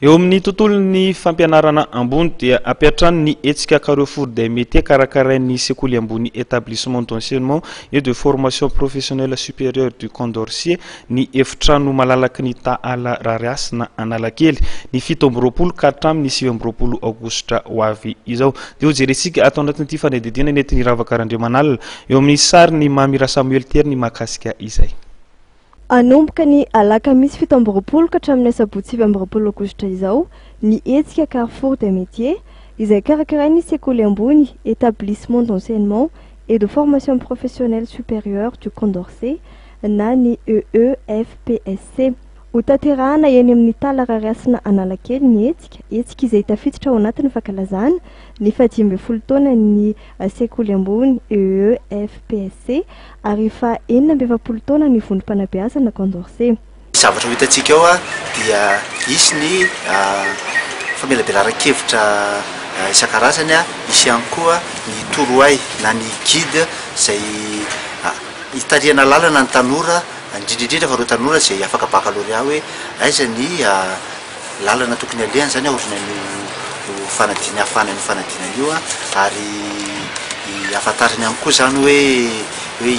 Eo amin'ny tontolon'ny fampianarana ambony dia ampiatrano ny hetsika Carrefour des métiers karakarain'ny sekoly ambony établissement d'enseignement et de formation professionnelle supérieure du Condorcet ny efitrano malalaky ny Taala Rariasina Analakely ny 7 ka hatramin'ny 8 aogositra ho avy izao. Dia jerentsika atao anatin'ity fanadidina nentin'ny Ravakarandriamanalina eo amin'ny sariny Mamira Samuel Terny mahakasika izay. Anomboka ny alakamisy 7 ka hatramin'ny sabotsy 9 aogositra izao ny hetsika Carrefour des métiers izay karakarain'ny sekoly ambony établissement d'enseignement et de formation professionnelle supérieure du Condorcet na ny EEFPSC. Ho tanterahana eny amin'ny Taala Rariasina Analakely ny hetsika izay tafiditra ao anatin'ny fankalazana ny 15 taona ny sekoly ambony EEFPSC ary fa 20 taona ny vondrom-panabeazana Condorcet. Zavatra ho hitantsika ao dia isy ny famelabelaran-kevitra isan-karazany isy ihany koa ny torohay na ny guide izay hitarihana lalana ny tanora indrindrindrindra fa reo tanora izay afaka baccalauréat hoe aiza ny lalana tokony alehany zany ahorina ny fanadina afana ny fanadinana io ary afantarany ihany koa zany hoe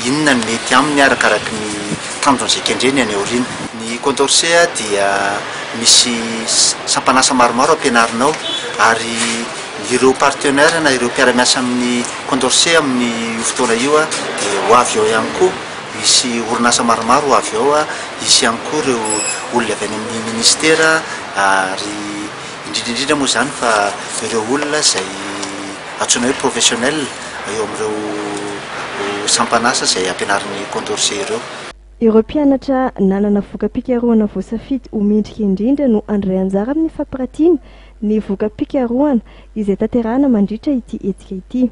inona ny mety aminy arakaraky ny tanjony izay kendreny any aoriana. Ny Condorcet dia misy sampanasa maromaro ampianarinao ary ireo partenaire na ireo mpiara-miasa amin'ny Condorcet amin'ny fotoana io dia ho avy ao ihany koa misy orinasa maromaro ho avy ao isy ihany koa ireo olona avy any amin'ny ministera ary indrindrindrindra moa zany fa ireo olona izay antsoina hoe professionnel eo amin'ireo sampanasa izay ampianarin'ny Condorcet ireo. Ireo mpianatra nanana voka-pikarohana voasafidy ho mendrika indrindra no andray anjara amin'ny fampiratiana ny voka-pikarohana izay tanterahana mandritra ity hetsika ity.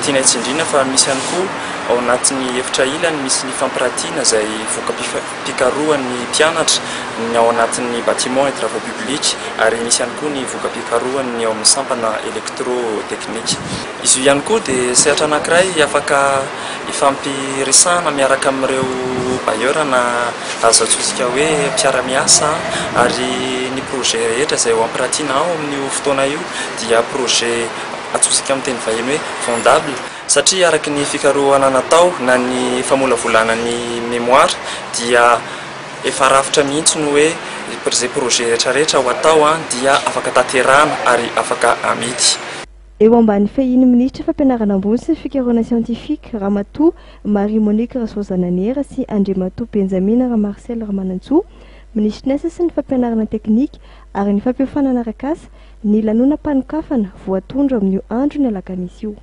Tiana tsindrina fa misy ihany koa ao anatin'ny efitra ilany misy ny fampiratiana izay voka-pikarohan'ny mpianatra ny ao anatin'ny bâtiment et travaux publics ary misy ihany koa ny voka-pikarohan'ny ao amin'ny sampana électrotechnique. Izy io ihany koa dia sehatra anankiray afaka ifampiresahana miaraka amin'ireo bailleur na azo atsotsika hoe mpiara-miasa ary ny projet rehetra izay ho ampiratiana ao amin'ny fotoana io dia projet atsotsika amin'ny teny vahiny hoe fondable satria araky ny fikarohana natao na ny famolavolana ny mémoire dia efa rafitra mihitsy no hoe izay projet rehetrarehetra ho atao dia afaka tanterahana ary afaka amidy. Eo ambany fehiny minitra fampianarana ambony sy fikarohana scientifique Ramatoa Marie Monique Rasozananera sy Andriamatoa Benjamin Marcel Ramanantsoa ministre ny asa sy ny fampianarana teknika ary ny fampihofanana arak'asa ny lanona mpanokafana voatondro amin'io andro ny alakamisy io.